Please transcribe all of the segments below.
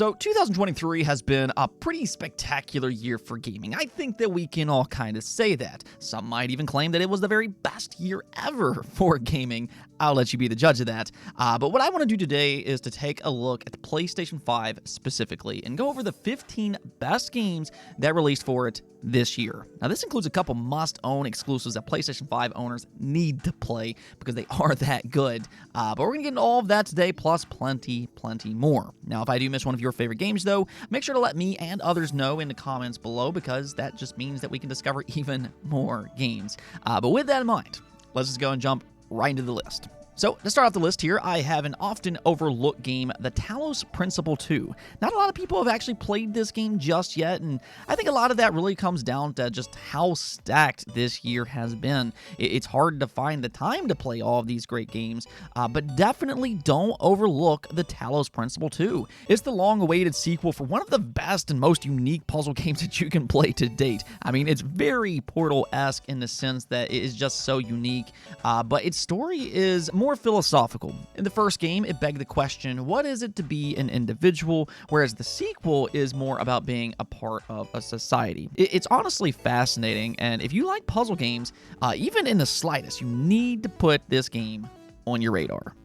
So 2023 has been a pretty spectacular year for gaming. I think that we can all kind of say that. Some might even claim that it was the very best year ever for gaming. I'll let you be the judge of that. But what I want to do today is to take a look at the PlayStation 5 specifically and go over the 15 best games that released for it this year. Now, this includes a couple must-own exclusives that PlayStation 5 owners need to play because they are that good. But we're going to get into all of that today, plus plenty more. Now, if I do miss one of your favorite games, though, make sure to let me and others know in the comments below because that just means that we can discover even more games. But with that in mind, let's just go and jump right into the list. So, to start off the list here, I have an often overlooked game, The Talos Principle 2. Not a lot of people have actually played this game just yet, and I think a lot of that really comes down to just how stacked this year has been. It's hard to find the time to play all of these great games, but definitely don't overlook The Talos Principle 2. It's the long-awaited sequel for one of the best and most unique puzzle games that you can play to date. I mean, it's very Portal-esque in the sense that it is just so unique, but its story is more philosophical. In the first game, it begged the question, what is it to be an individual? Whereas the sequel is more about being a part of a society. It's honestly fascinating, and if you like puzzle games, even in the slightest, you need to put this game on your radar.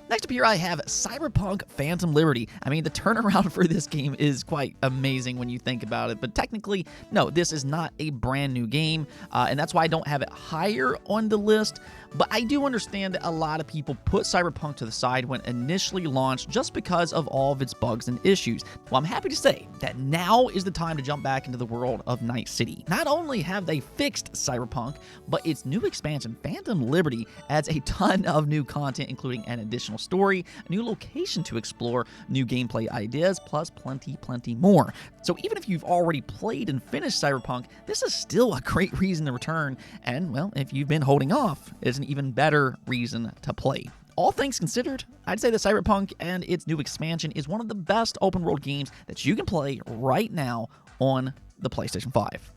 Next up here, I have Cyberpunk Phantom Liberty. I mean, the turnaround for this game is quite amazing when you think about it, but technically, no, this is not a brand new game, and that's why I don't have it higher on the list, but I do understand that a lot of people put Cyberpunk to the side when initially launched just because of all of its bugs and issues. Well, I'm happy to say that now is the time to jump back into the world of Night City. Not only have they fixed Cyberpunk, but its new expansion, Phantom Liberty, adds a ton of new content, including an additional story, a new location to explore, new gameplay ideas, plus plenty more. So even if you've already played and finished Cyberpunk, this is still a great reason to return, and well, if you've been holding off, it's an even better reason to play. All things considered, I'd say that Cyberpunk and its new expansion is one of the best open world games that you can play right now on the PlayStation 5.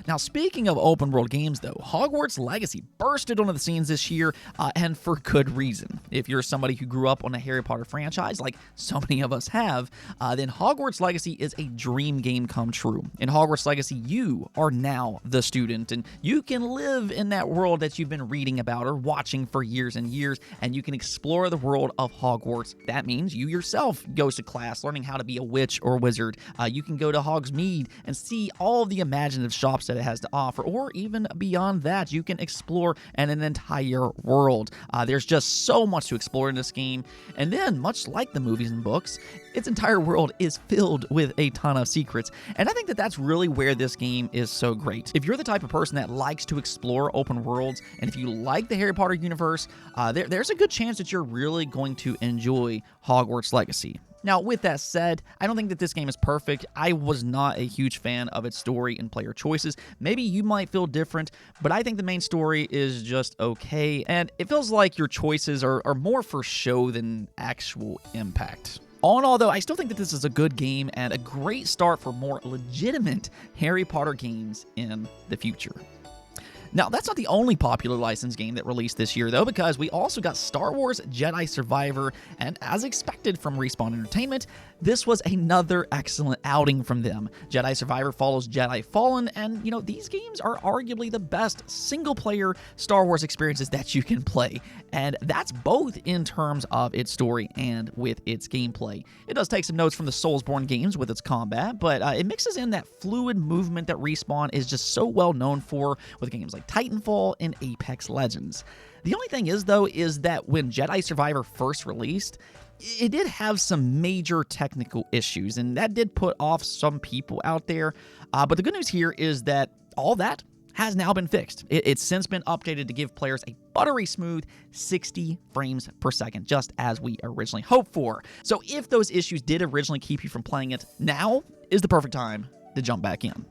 Now, speaking of open world games, though, Hogwarts Legacy bursted onto the scenes this year, and for good reason. If you're somebody who grew up on a Harry Potter franchise, like so many of us have, then Hogwarts Legacy is a dream game come true. In Hogwarts Legacy, you are now the student, and you can live in that world that you've been reading about or watching for years and years, and you can explore the world of Hogwarts. That means you yourself goes to class learning how to be a witch or wizard. You can go to Hogsmeade and see all of the imaginative shops that it has to offer, or even beyond that, you can explore an entire world. There's just so much to explore in this game, and then, much like the movies and books, its entire world is filled with a ton of secrets, and I think that that's really where this game is so great. If you're the type of person that likes to explore open worlds, and if you like the Harry Potter universe, there's a good chance that you're really going to enjoy Hogwarts Legacy. Now, with that said, I don't think that this game is perfect. I was not a huge fan of its story and player choices. Maybe you might feel different, but I think the main story is just okay, and it feels like your choices are more for show than actual impact. All in all, though, I still think that this is a good game and a great start for more legitimate Harry Potter games in the future. Now, that's not the only popular licensed game that released this year, though, because we also got Star Wars Jedi Survivor, and as expected from Respawn Entertainment, this was another excellent outing from them. Jedi Survivor follows Jedi Fallen, and, these games are arguably the best single-player Star Wars experiences that you can play, and that's both in terms of its story and with its gameplay. It does take some notes from the Soulsborne games with its combat, but it mixes in that fluid movement that Respawn is just so well known for with games like Titanfall and Apex Legends. The only thing is, though, is that when Jedi Survivor first released, it did have some major technical issues, and that did put off some people out there. But the good news here is that all that has now been fixed. It's since been updated to give players a buttery smooth 60 frames per second, just as we originally hoped for. So if those issues did originally keep you from playing it, now is the perfect time to jump back in.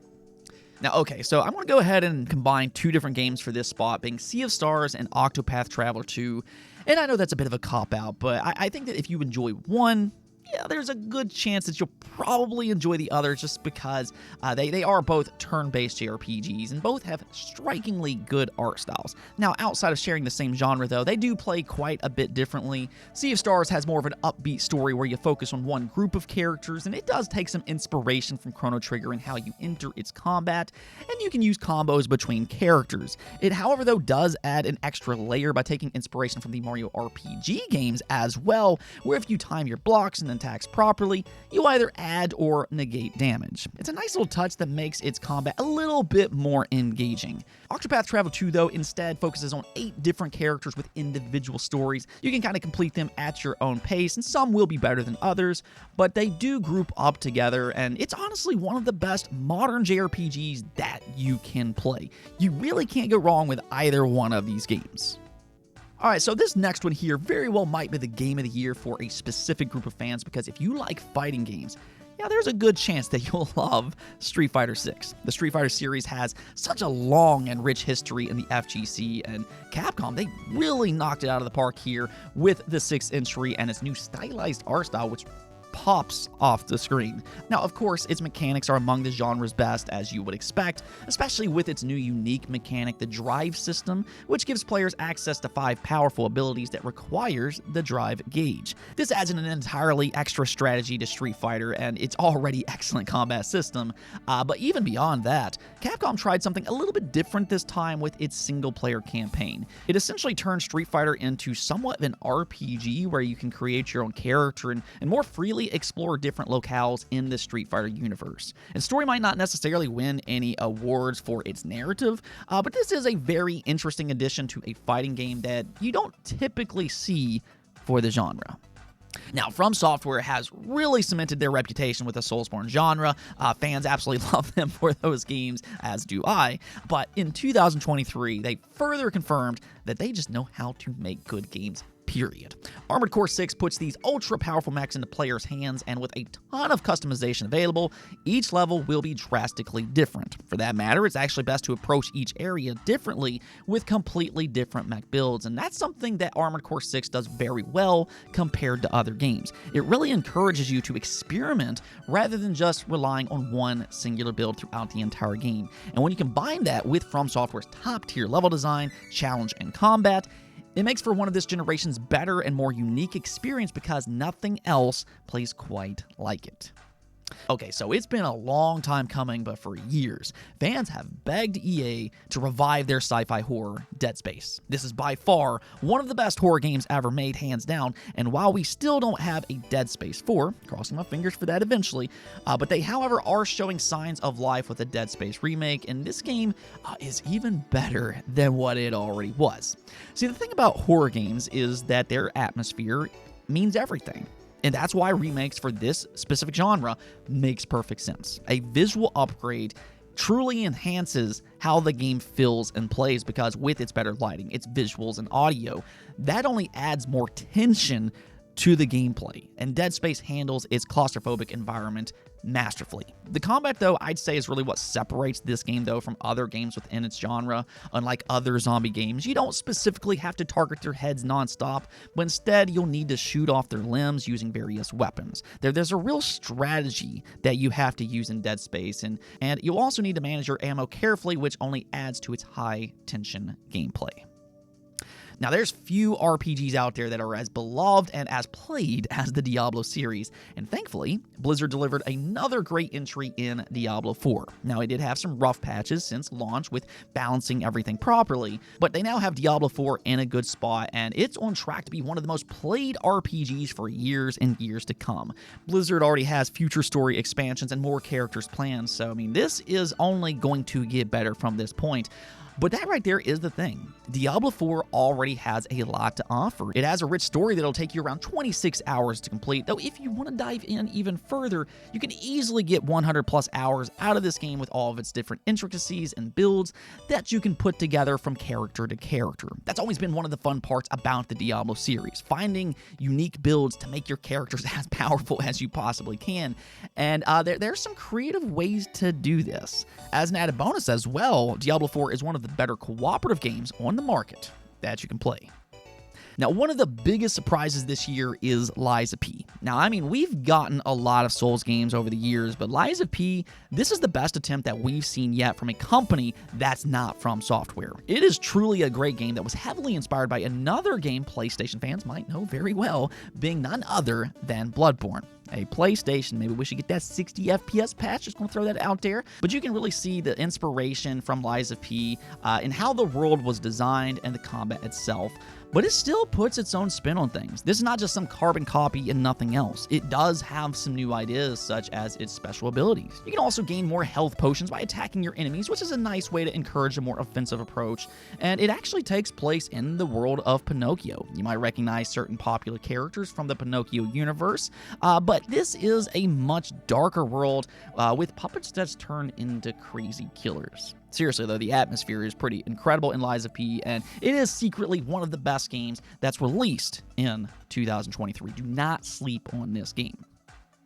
Now, okay, so I'm going to go ahead and combine two different games for this spot, being Sea of Stars and Octopath Traveler 2. And I know that's a bit of a cop-out, but I think that if you enjoy one, yeah, there's a good chance that you'll probably enjoy the others just because they are both turn-based JRPGs and both have strikingly good art styles. Now, outside of sharing the same genre, though, they do play quite a bit differently. Sea of Stars has more of an upbeat story where you focus on one group of characters, and it does take some inspiration from Chrono Trigger in how you enter its combat, and you can use combos between characters. It, however, though, does add an extra layer by taking inspiration from the Mario RPG games as well, where if you time your blocks and attacks properly, you either add or negate damage. It's a nice little touch that makes its combat a little bit more engaging. Octopath Traveler 2, though, instead focuses on 8 different characters with individual stories. You can kind of complete them at your own pace, and some will be better than others, but they do group up together, and it's honestly one of the best modern JRPGs that you can play. You really can't go wrong with either one of these games. Alright, so this next one here very well might be the game of the year for a specific group of fans, because if you like fighting games, yeah, there's a good chance that you'll love Street Fighter 6. The Street Fighter series has such a long and rich history in the FGC, and Capcom, they really knocked it out of the park here with the 6th entry and its new stylized art style, which pops off the screen. Now, of course, its mechanics are among the genre's best, as you would expect, especially with its new unique mechanic, the drive system, which gives players access to 5 powerful abilities that requires the drive gauge. This adds in an entirely extra strategy to Street Fighter and its already excellent combat system, but even beyond that, Capcom tried something a little bit different this time with its single-player campaign. It essentially turned Street Fighter into somewhat of an RPG where you can create your own character and more freely explore different locales in the Street Fighter universe. And story might not necessarily win any awards for its narrative, but this is a very interesting addition to a fighting game that you don't typically see for the genre. Now, From Software has really cemented their reputation with the Soulsborne genre. Fans absolutely love them for those games, as do I. But in 2023, they further confirmed that they just know how to make good games, period. Armored Core 6 puts these ultra-powerful mechs into players' hands, and with a ton of customization available, each level will be drastically different. For that matter, it's actually best to approach each area differently with completely different mech builds, and that's something that Armored Core 6 does very well compared to other games. It really encourages you to experiment rather than just relying on one singular build throughout the entire game. And when you combine that with From Software's top-tier level design, challenge, and combat, it makes for one of this generation's better and more unique experience because nothing else plays quite like it. Okay, so it's been a long time coming, but for years, fans have begged EA to revive their sci-fi horror, Dead Space. This is by far one of the best horror games ever made, hands down, and while we still don't have a Dead Space 4, crossing my fingers for that eventually, but they, however, are showing signs of life with a Dead Space remake, and this game is even better than what it already was. See, the thing about horror games is that their atmosphere means everything. And that's why remakes for this specific genre makes perfect sense. A visual upgrade truly enhances how the game feels and plays because with its better lighting, its visuals, and audio, that only adds more tension to the gameplay, and Dead Space handles its claustrophobic environment masterfully. The combat, though, I'd say is really what separates this game, though, from other games within its genre. Unlike other zombie games, you don't specifically have to target their heads nonstop, but instead you'll need to shoot off their limbs using various weapons. There's a real strategy that you have to use in Dead Space, and you'll also need to manage your ammo carefully, which only adds to its high-tension gameplay. Now, there's few RPGs out there that are as beloved and as played as the Diablo series, and thankfully, Blizzard delivered another great entry in Diablo 4. Now, it did have some rough patches since launch with balancing everything properly, but they now have Diablo 4 in a good spot, and it's on track to be one of the most played RPGs for years and years to come. Blizzard already has future story expansions and more characters planned, so, this is only going to get better from this point. But that right there is the thing. Diablo 4 already has a lot to offer. It has a rich story that'll take you around 26 hours to complete, though if you want to dive in even further, you can easily get 100 plus hours out of this game with all of its different intricacies and builds that you can put together from character to character. That's always been one of the fun parts about the Diablo series, finding unique builds to make your characters as powerful as you possibly can. And there's some creative ways to do this. As an added bonus as well, Diablo 4 is one of the better cooperative games on the market that you can play. Now, one of the biggest surprises this year is Lies of P. Now, I mean, we've gotten a lot of Souls games over the years, but Lies of P, this is the best attempt that we've seen yet from a company that's not From Software. It is truly a great game that was heavily inspired by another game PlayStation fans might know very well, being none other than Bloodborne. A PlayStation, maybe we should get that 60 FPS patch, just gonna throw that out there. But you can really see the inspiration from Lies of P in how the world was designed and the combat itself. But it still puts its own spin on things. This is not just some carbon copy and nothing else. It does have some new ideas, such as its special abilities. You can also gain more health potions by attacking your enemies, which is a nice way to encourage a more offensive approach. And it actually takes place in the world of Pinocchio. You might recognize certain popular characters from the Pinocchio universe, but this is a much darker world with puppets that turn into crazy killers. Seriously, though, the atmosphere is pretty incredible in Lies of P, and it is secretly one of the best games that's released in 2023. Do not sleep on this game.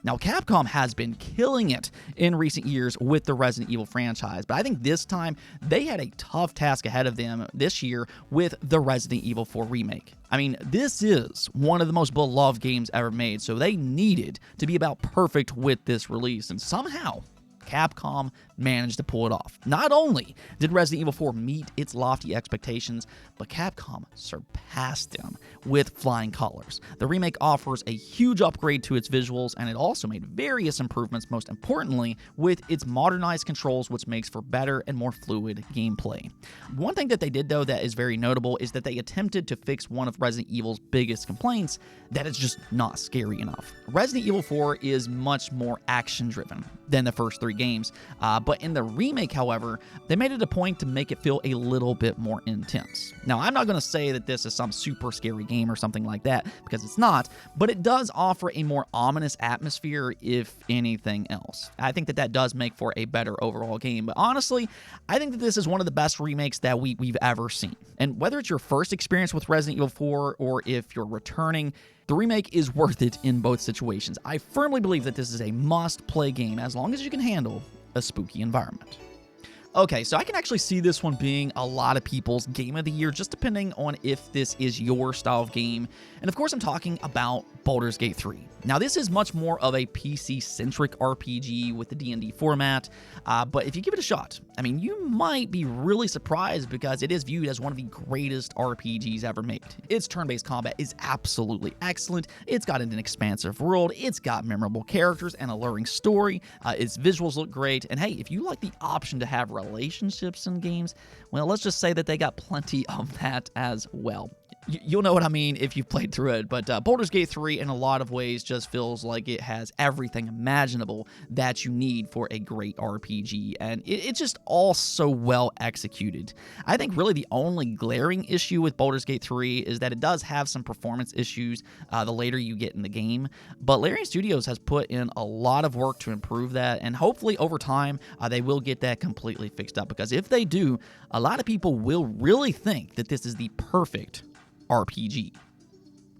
Now, Capcom has been killing it in recent years with the Resident Evil franchise, but I think this time they had a tough task ahead of them this year with the Resident Evil 4 remake. I mean, this is one of the most beloved games ever made, so they needed to be about perfect with this release, and somehow Capcom managed to pull it off. Not only did Resident Evil 4 meet its lofty expectations, but Capcom surpassed them with flying colors. The remake offers a huge upgrade to its visuals, and it also made various improvements, most importantly, with its modernized controls, which makes for better and more fluid gameplay. One thing that they did, though, that is very notable is that they attempted to fix one of Resident Evil's biggest complaints, that it's just not scary enough. Resident Evil 4 is much more action-driven than the first three games, but in the remake, however, they made it a point to make it feel a little bit more intense. Now, I'm not going to say that this is some super scary game or something like that, because it's not, but it does offer a more ominous atmosphere, if anything else. I think that that does make for a better overall game, but honestly, I think that this is one of the best remakes that we've ever seen. And whether it's your first experience with Resident Evil 4 or if you're returning, the remake is worth it in both situations. I firmly believe that this is a must-play game as long as you can handle a spooky environment. Okay, so I can actually see this one being a lot of people's game of the year, just depending on if this is your style of game. And of course, I'm talking about Baldur's Gate 3. Now, this is much more of a PC-centric RPG with the D&D format, but if you give it a shot, I mean, you might be really surprised because it is viewed as one of the greatest RPGs ever made. Its turn-based combat is absolutely excellent. It's got an expansive world. It's got memorable characters and alluring story. Its visuals look great. And hey, if you like the option to have relationships in games, well, let's just say that they got plenty of that as well. You'll know what I mean if you've played through it, but Baldur's Gate 3 in a lot of ways just feels like it has everything imaginable that you need for a great RPG, and it's just all so well executed. I think really the only glaring issue with Baldur's Gate 3 is that it does have some performance issues the later you get in the game, but Larian Studios has put in a lot of work to improve that, and hopefully over time they will get that completely fixed up, because if they do, a lot of people will really think that this is the perfect RPG.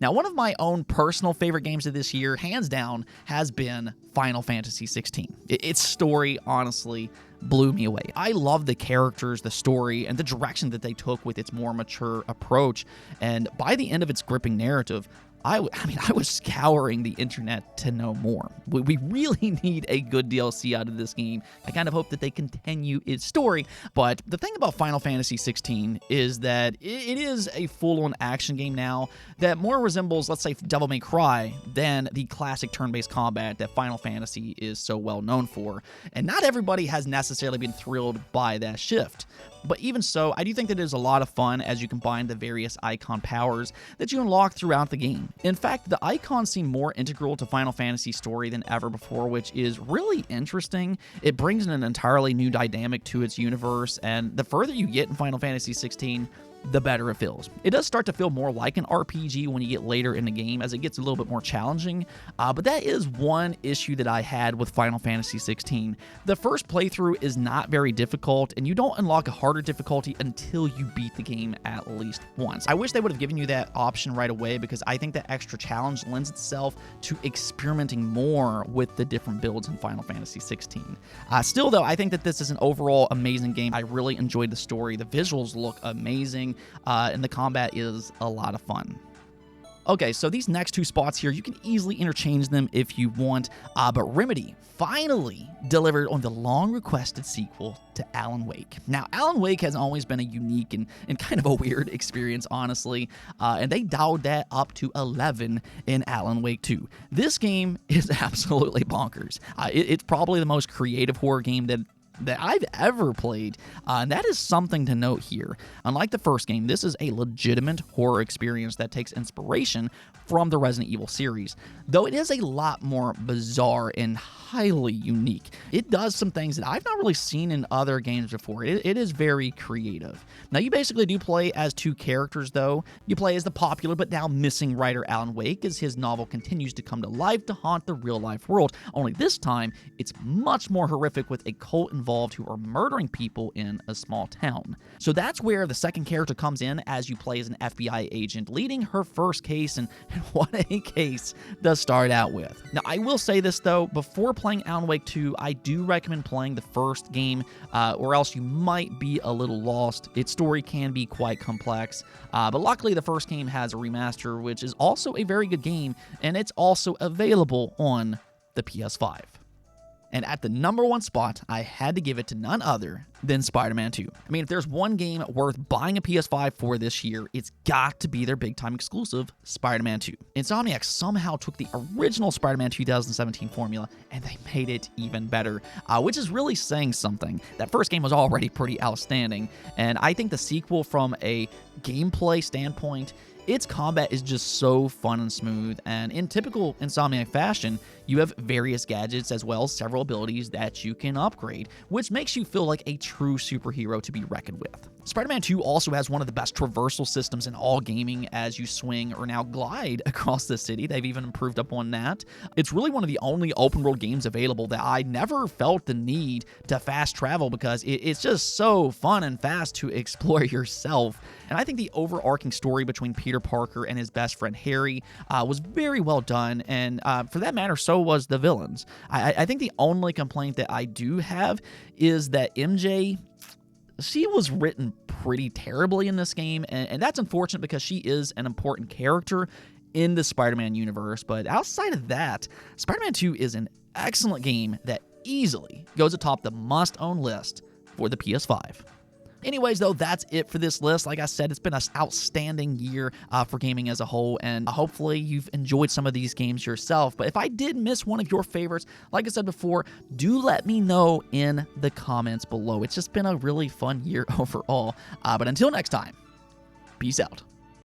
Now, one of my own personal favorite games of this year, hands down, has been Final Fantasy 16. Its story, honestly, blew me away. I love the characters, the story, and the direction that they took with its more mature approach. And by the end of its gripping narrative, I was scouring the internet to know more. We really need a good DLC out of this game. I kind of hope that they continue its story, but the thing about Final Fantasy 16 is that it is a full-on action game now that more resembles, let's say, Devil May Cry than the classic turn-based combat that Final Fantasy is so well known for. And not everybody has necessarily been thrilled by that shift. But even so, I do think that it is a lot of fun as you combine the various icon powers that you unlock throughout the game. In fact, the icons seem more integral to Final Fantasy's story than ever before, which is really interesting. It brings in an entirely new dynamic to its universe, and the further you get in Final Fantasy 16, the better it feels. It does start to feel more like an RPG when you get later in the game as it gets a little bit more challenging, but that is one issue that I had with Final Fantasy 16. The first playthrough is not very difficult, and you don't unlock a harder difficulty until you beat the game at least once. I wish they would have given you that option right away, because I think that extra challenge lends itself to experimenting more with the different builds in Final Fantasy 16. Still, though, I think that this is an overall amazing game. I really enjoyed the story. The visuals look amazing. And the combat is a lot of fun. Okay, so these next two spots here, you can easily interchange them if you want, but Remedy finally delivered on the long-requested sequel to Alan Wake. Now, Alan Wake has always been a unique and kind of a weird experience, honestly, and they dialed that up to 11 in Alan Wake 2. This game is absolutely bonkers. It's probably the most creative horror game that I've ever played, and that is something to note here. Unlike the first game, this is a legitimate horror experience that takes inspiration from the Resident Evil series, though it is a lot more bizarre and highly unique. It does some things that I've not really seen in other games before. It is very creative. Now, you basically do play as two characters, though. You play as the popular but now missing writer Alan Wake as his novel continues to come to life to haunt the real-life world, only this time, it's much more horrific with a cult involved who are murdering people in a small town. So that's where the second character comes in as you play as an FBI agent leading her first case, and what a case to start out with. Now, I will say this though, before playing Alan Wake 2, I do recommend playing the first game, or else you might be a little lost. Its story can be quite complex, but luckily the first game has a remaster, which is also a very good game, and it's also available on the PS5. And at the number one spot, I had to give it to none other than Spider-Man 2. I mean, if there's one game worth buying a PS5 for this year, it's got to be their big-time exclusive, Spider-Man 2. Insomniac somehow took the original Spider-Man 2017 formula and they made it even better, which is really saying something. That first game was already pretty outstanding, and I think the sequel from a gameplay standpoint, its combat is just so fun and smooth, and in typical Insomniac fashion, you have various gadgets as well as several abilities that you can upgrade, which makes you feel like a true superhero to be reckoned with. Spider-Man 2 also has one of the best traversal systems in all gaming as you swing or now glide across the city. They've even improved upon that. It's really one of the only open world games available that I never felt the need to fast travel because it's just so fun and fast to explore yourself. And I think the overarching story between Peter Parker and his best friend Harry was very well done, and for that matter, so was the villains. I think the only complaint that I do have is that MJ, she was written pretty terribly in this game, and that's unfortunate because she is an important character in the Spider-Man universe, but outside of that, Spider-Man 2 is an excellent game that easily goes atop the must-own list for the PS5. Anyways, though, that's it for this list. Like I said, it's been an outstanding year for gaming as a whole, and hopefully you've enjoyed some of these games yourself. But if I did miss one of your favorites, like I said before, do let me know in the comments below. It's just been a really fun year overall. But until next time, peace out.